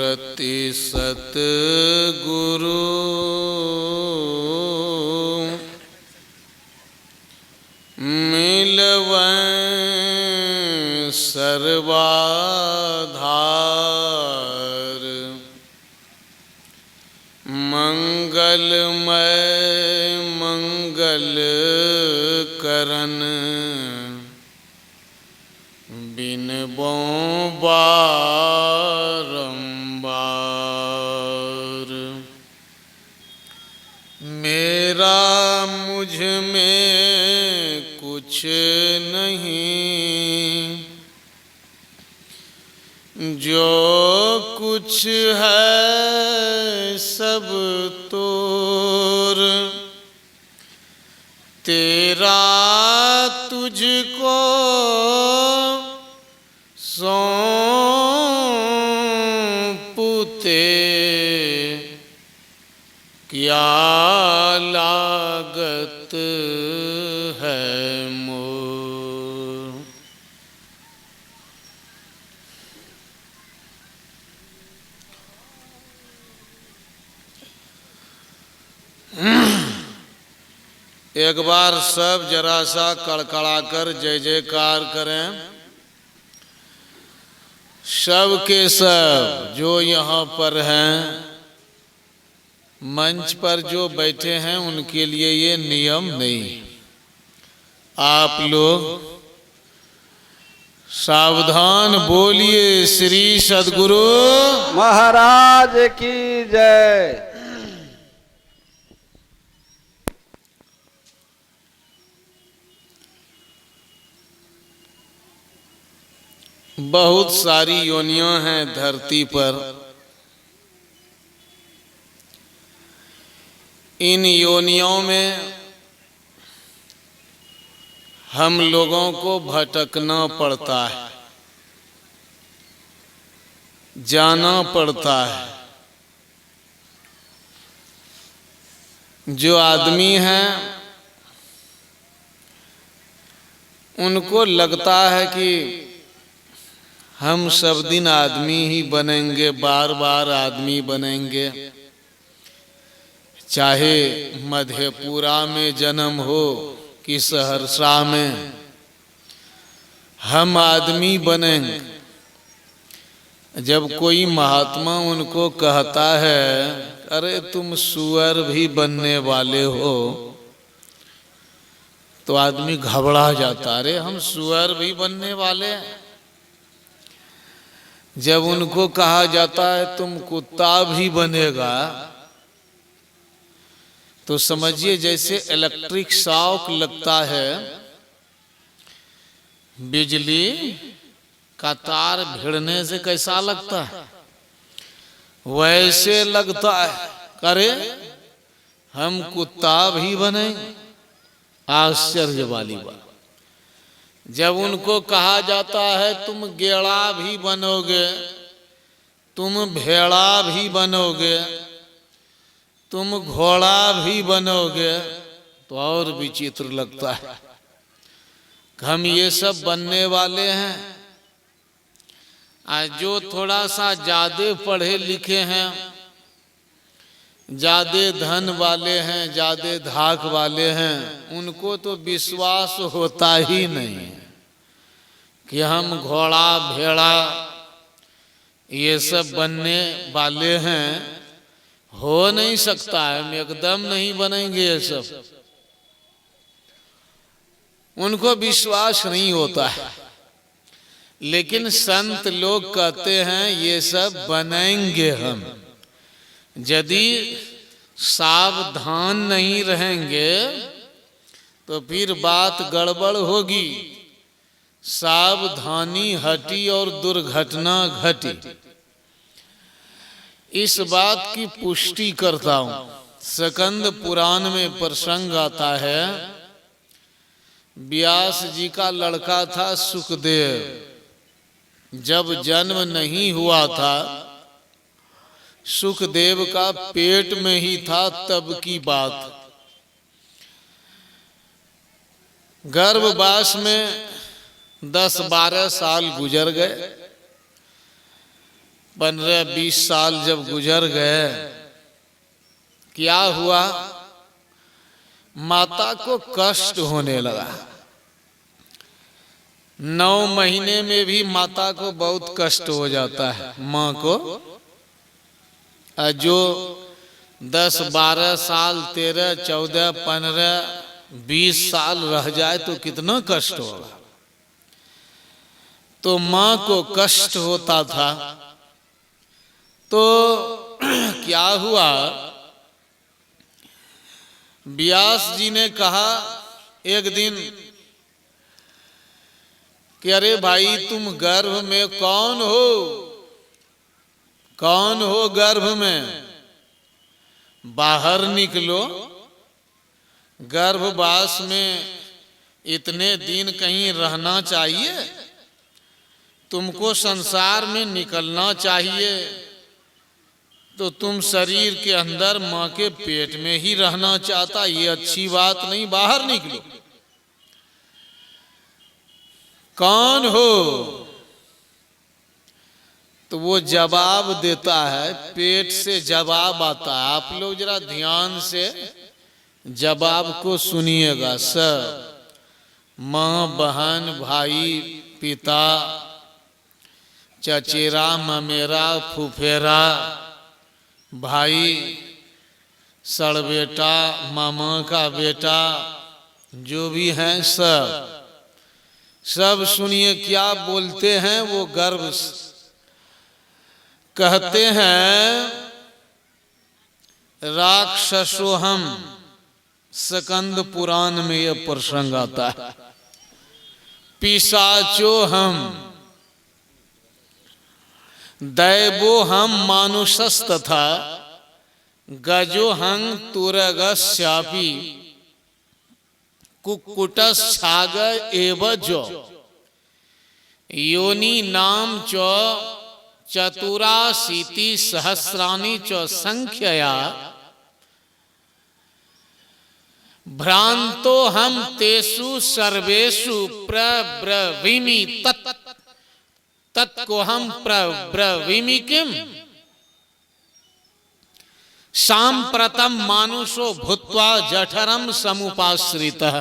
सुरति सतगुरु मिलवैं सर्वाधार। मंगलमय मंगल करन बिनबो बारंबार। मेरा मुझ में कुछ नहीं, जो कुछ है सब तोर। तेरा तुझको सौंपूते क्या लागत है मोर। एक बार सब जरा सा कड़कड़ाकर जय जयकार करें। सब के सब जो यहाँ पर हैं, मंच पर जो बैठे हैं, उनके लिए ये नियम नहीं। आप लोग सावधान बोलिए श्री सद्गुरु महाराज की जय। बहुत सारी योनियां हैं धरती पर। इन योनियों में हम लोगों को भटकना पड़ता है, जाना पड़ता है। जो आदमी हैं उनको लगता है कि हम सब दिन आदमी ही बनेंगे, बार बार आदमी बनेंगे। चाहे मधेपुरा में जन्म हो कि सहरसा में, हम आदमी बनेंगे। जब कोई महात्मा उनको कहता है अरे तुम सुअर भी बनने वाले हो, तो आदमी घबरा जाता, अरे हम सुअर भी बनने वाले हैं। जब उनको कहा जाता है तुम कुत्ता भी बनेगा, तो समझिए जैसे इलेक्ट्रिक शॉक लगता है, बिजली का तार भिड़ने से कैसा लगता है, वैसे लगता है। अरे हम कुत्ता भी बने। आश्चर्य वाली बात। जब उनको कहा जाता है तुम गेड़ा भी बनोगे, तुम भेड़ा भी बनोगे, तुम घोड़ा भी बनोगे, तो और विचित्र लगता है। हम ये सब बनने वाले हैं। आज जो थोड़ा सा ज्यादा पढ़े लिखे हैं, ज्यादा धन वाले हैं, ज्यादा धाक वाले हैं, उनको तो विश्वास होता ही नहीं कि हम घोड़ा भेड़ा ये सब बनने वाले हैं। हो नहीं सकता है, हम एकदम नहीं बनेंगे ये सब। उनको विश्वास नहीं होता है। लेकिन संत लोग कहते हैं ये सब बनेंगे हम। यदि सावधान नहीं रहेंगे तो फिर बात गड़बड़ होगी। सावधानी हटी और दुर्घटना घटी। इस बात की पुष्टि करता हूं। स्कंद पुराण में प्रसंग आता है, व्यास जी का लड़का था सुखदेव। जब जन्म नहीं हुआ था, सुखदेव का पेट में ही था तब की बात। गर्भवास में 10-12 साल गुजर गए। 15-20 साल जब गुजर गए, क्या हुआ, माता को कष्ट होने लगा। 9 महीने में भी माता को बहुत कष्ट हो जाता है माँ को। जो 10-12 साल, 13, 14, 15, 20 साल रह जाए तो कितना कष्ट होगा। तो माँ को कष्ट होता था। तो क्या हुआ, व्यास जी ने कहा एक दिन कि अरे भाई, तुम गर्भ में कौन हो, कौन हो गर्भ में, बाहर निकलो। गर्भवास में इतने दिन कहीं रहना चाहिए, तुमको संसार में निकलना चाहिए। तो तुम शरीर के अंदर माँ के पेट में ही रहना चाहता, ये अच्छी बात नहीं, बाहर निकलो। कौन हो? तो वो जवाब देता है, पेट से जवाब आता है। आप लोग जरा ध्यान से जवाब को सुनिएगा। सब माँ, बहन, भाई, पिता, चचेरा, ममेरा, फुफेरा, भाई, सड़बेटा, मामा का बेटा, जो भी हैं सब सुनिए क्या बोलते हैं। वो गर्भ कहते हैं, राक्षसोहम, स्कंद पुराण में यह प्रसंग आता है। पिशाचोहम, दैवोहम मानुषस्तथा गजोहं तुरगस्यापि कुक्कुटश्छाग एव जो योनि नाम च चतुराशीति सहस्राणि च संख्यया भ्रांतो हम तेषु सर्वेषु प्रब्रवीमि तत्को हम प्रब्रवीमि किम सांप्रतम मानुषो भूत्वा जठरम समुपाश्रितः।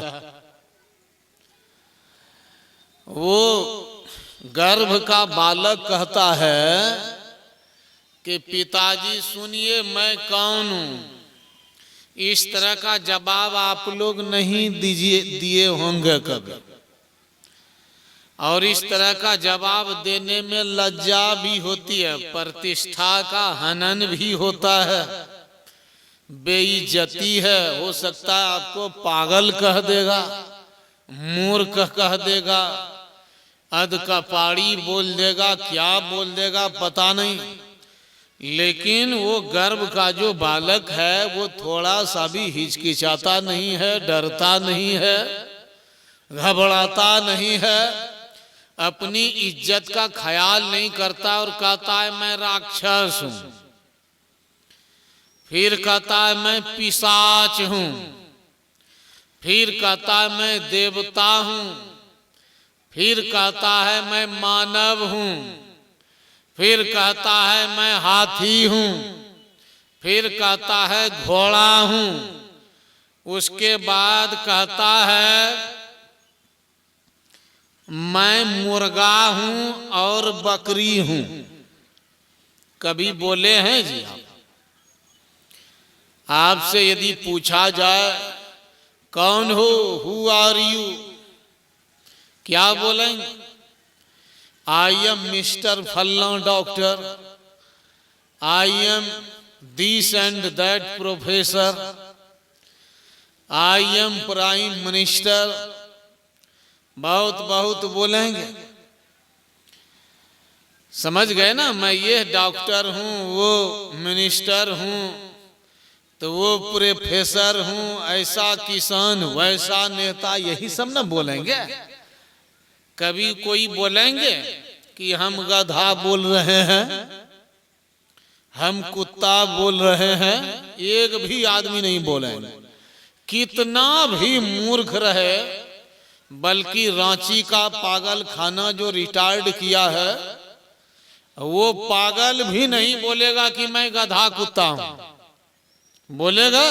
वो गर्भ का बालक कहता है कि पिताजी सुनिए, मैं कौन हूं। इस तरह का जवाब आप लोग नहीं दिए होंगे कभी, और इस तरह का जवाब देने में लज्जा भी होती है, प्रतिष्ठा का हनन भी होता है, बेइज्जती है। हो सकता है आपको पागल कह देगा, मूर्ख कह देगा, अध कपाड़ी बोल देगा, क्या बोल देगा पता नहीं। लेकिन वो गर्भ का जो बालक है वो थोड़ा सा भी हिचकिचाता नहीं है, डरता नहीं है, घबराता नहीं है, अपनी इज्जत का ख्याल नहीं करता और कहता है मैं राक्षस हूं, फिर कहता है मैं पिशाच हूं, फिर कहता है मैं देवता हूं, फिर कहता है मैं मानव हूं, फिर कहता है मैं हाथी हूं, फिर कहता है घोड़ा हूं, उसके बाद कहता है मैं मुर्गा हूं और बकरी हूं। कभी बोले हैं जी आप? आपसे यदि पूछा जाए कौन हो, हु आर यू, क्या बोलेंगे? आई एम मिस्टर फल्ला doctor, I am this and that professor, I am prime minister, बहुत बहुत बोलेंगे। समझ गए ना? मैं ये डॉक्टर हूं, वो मिनिस्टर हूं, तो वो प्रोफेसर हूं, ऐसा किसान, वैसा नेता, यही सब ना बोलेंगे। कभी कोई बोलेंगे कि हम गधा बोल रहे हैं, हम कुत्ता बोल रहे हैं? एक भी आदमी नहीं बोलेंगे। कितना भी मूर्ख रहे, बल्कि रांची का पागल खाना जो रिटायर्ड किया है, वो पागल भी नहीं बोलेगा कि मैं गधा कुत्ता हूं, बोलेगा